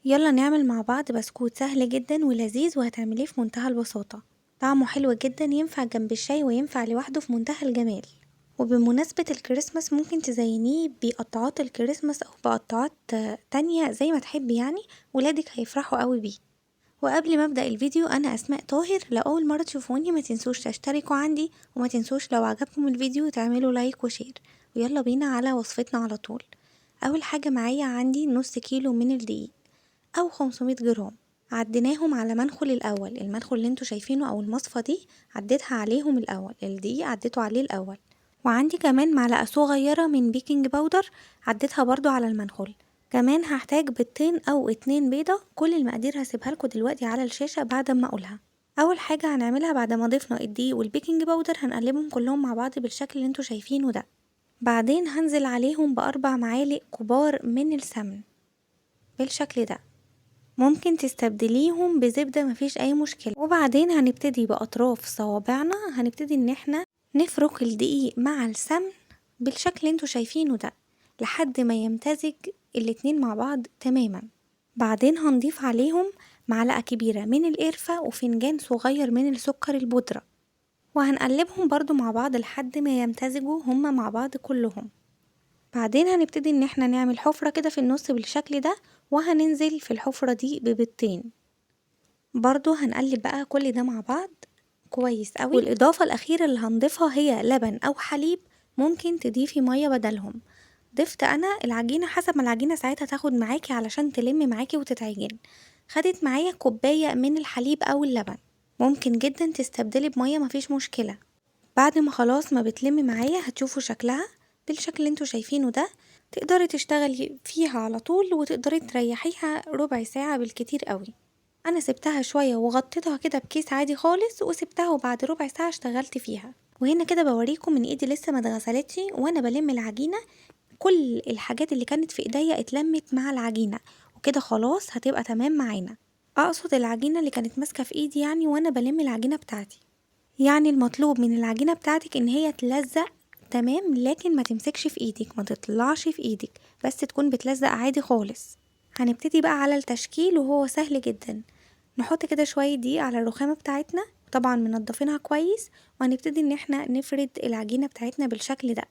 يلا نعمل مع بعض بسكوت سهل جدا ولذيذ وهتعمليه في منتهى البساطة. طعمه حلو جدا، ينفع جنب الشاي وينفع لوحده في منتهى الجمال. وبمناسبة الكريسماس ممكن تزينيه بقطعات الكريسماس او بقطعات تانية زي ما تحبي يعني. ولادك هيفرحوا قوي بيه. وقبل ما ابدأ الفيديو، انا اسماء طاهر. لو اول مرة تشوفوني ما تنسوش تشتركوا عندي، وما تنسوش لو عجبكم الفيديو تعملوا لايك وشير. ويلا بينا على وصفتنا على طول. اول حاجة معايا عندي نص كيلو من الدقيق او 500 جرام. عديناهم على منخل الاول، المنخل اللي انتوا شايفينه او المصفى دي عديتها عليهم الاول، الدقيق عديته عليه الاول. وعندي كمان معلقة صغيرة من بيكنج باودر، عديتها برضو على المنخل. كمان هحتاج بيضتين او 2 بيضة. كل المقادير هسيبها لكم دلوقتي على الشاشة بعد ما اقولها. اول حاجة هنعملها بعد ما ضفنا الدقيق والبيكنج باودر، هنقلبهم كلهم مع بعض بالشكل اللي انتوا شايفينه ده. بعدين هنزل عليهم ب4 معالق كبار من السمن بالشكل ده. ممكن تستبدليهم بزبدة، مفيش اي مشكلة. وبعدين هنبتدي باطراف صوابعنا، هنبتدي ان احنا نفرك الدقيق مع السمن بالشكل اللي انتوا شايفينه ده لحد ما يمتزج الاتنين مع بعض تماما. بعدين هنضيف عليهم معلقة كبيرة من القرفة وفنجان صغير من السكر البودرة، وهنقلبهم برضو مع بعض لحد ما يمتزجوا هما مع بعض كلهم. بعدين هنبتدي ان احنا نعمل حفرة كده في النص بالشكل ده، وهننزل في الحفرة دي ببيضتين. برضو هنقلب بقى كل ده مع بعض كويس قوي. والاضافة الاخيرة اللي هنضيفها هي لبن او حليب، ممكن تضيفي مية بدلهم. ضفت انا العجينة حسب ما العجينة ساعتها تاخد معاكي علشان تلم معاكي وتتعجن. خدت معايا كوباية من الحليب او اللبن. ممكن جدا تستبدلي بمية، مفيش مشكلة. بعد ما خلاص ما بتلم معايا هتشوفوا شكلها بالشكل اللي انتوا شايفينه ده. تقدري تشتغلي فيها على طول وتقدري تريحيها ربع ساعة بالكتير قوي. انا سبتها شوية وغطيتها كده بكيس عادي خالص وسبتها، وبعد ربع ساعة اشتغلت فيها. وهنا كده بوريكم من ايدي لسه ما اتغسلتش وانا بلم العجينة. كل الحاجات اللي كانت في ايديا اتلمت مع العجينة، وكده خلاص هتبقى تمام معانا. اقصد العجينة اللي كانت ماسكة في ايدي يعني وانا بلم العجينة بتاعتي. يعني المطلوب من العجينة بتاعتك ان هي تلزق تمام، لكن ما تمسكش في ايدك، ما تطلعش في ايدك، بس تكون بتلزق عادي خالص. هنبتدي بقى على التشكيل وهو سهل جدا. نحط كده شوية دقيق على الرخامة بتاعتنا، طبعا منضفينها كويس. وهنبتدي ان احنا نفرد العجينة بتاعتنا بالشكل ده،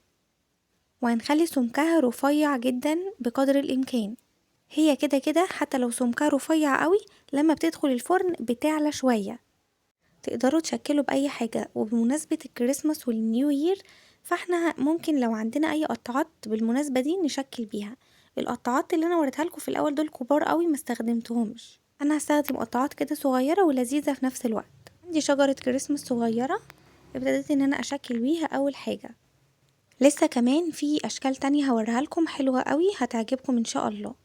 وهنخلي سمكها رفيع جدا بقدر الامكان. هي كده كده حتى لو سمكها رفيع قوي، لما بتدخل الفرن بتعلى شوية. تقدروا تشكلوا بأي حاجة. وبمناسبة الكريسماس والنيو يير، فاحنا ممكن لو عندنا اي قطعات بالمناسبة دي نشكل بيها. القطعات اللي انا وريتها لكم في الاول دول كبار قوي ما استخدمتهمش. انا هستخدم قطعات كده صغيرة ولذيذة في نفس الوقت. عندي شجرة كريسماس صغيرة، ابتديت ان انا اشكل بيها اول حاجة. لسه كمان في اشكال تانية هوريها لكم حلوة قوي هتعجبكم ان شاء الله.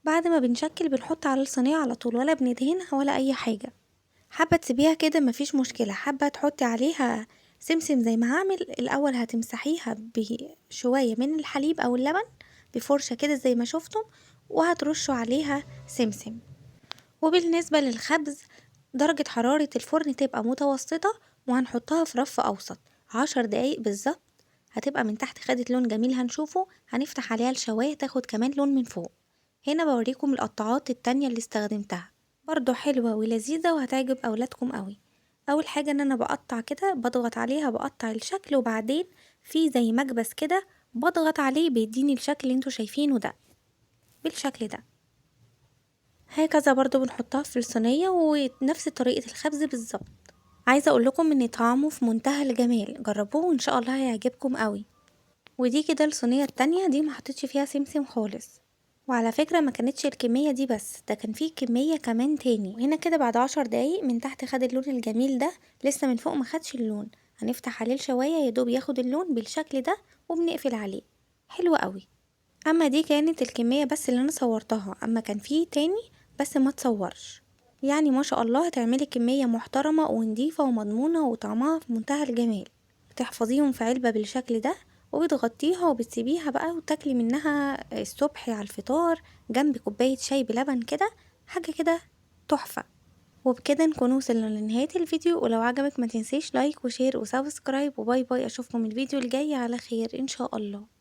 بعد ما بنشكل بنحط على الصينية على طول، ولا بندهنها ولا اي حاجة. حابة تسيبيها كده مفيش مشكلة، حابة تحطي عليها سمسم زي ما هعمل الاول، هتمسحيها بشوية من الحليب او اللبن بفرشة كده زي ما شفتم، وهترشوا عليها سمسم. وبالنسبة للخبز، درجة حرارة الفرن تبقى متوسطة، وهنحطها في رف اوسط 10 دقايق بالظبط. هتبقى من تحت خدت لون جميل هنشوفه، هنفتح عليها الشواية تاخد كمان لون من فوق. هنا بوريكم القطعات التانية اللي استخدمتها، برضو حلوة ولذيذة وهتعجب اولادكم قوي. اول حاجة ان انا بقطع كده، بضغط عليها بقطع الشكل، وبعدين في زي مكبس كده بضغط عليه بيديني الشكل اللي انتوا شايفينه ده بالشكل ده. هكذا برضو بنحطها في الصينية ونفس طريقة الخبز بالظبط. عايزة اقول لكم ان طعمه في منتهى الجمال، جربوه وان شاء الله هيعجبكم قوي. ودي كده الصينية التانية دي محطتش فيها سمسم خالص. وعلى فكرة ما كانتش الكمية دي بس، ده كان فيه كمية كمان تاني. وهنا كده بعد 10 دقايق من تحت خد اللون الجميل ده، لسه من فوق ما خدش اللون. هنفتح عليه الشواية يدوب ياخد اللون بالشكل ده، وبنقفل عليه. حلو قوي. اما دي كانت الكمية بس اللي انا صورتها، اما كان فيه تاني بس ما تصورش. يعني ما شاء الله هتعملي كمية محترمة ونضيفة ومضمونة وطعمها في منتهى الجمال. بتحفظيهم في علبة بالشكل ده، وبتغطيها وبتسيبيها بقى وتاكلي منها الصبح على الفطار جنب كوباية شاي بلبن كده، حاجة كده تحفة. وبكده نكون وصلنا لنهاية الفيديو، ولو عجبك ما تنسيش لايك وشير وسبسكرايب، وباي باي. اشوفكم الفيديو الجاي على خير ان شاء الله.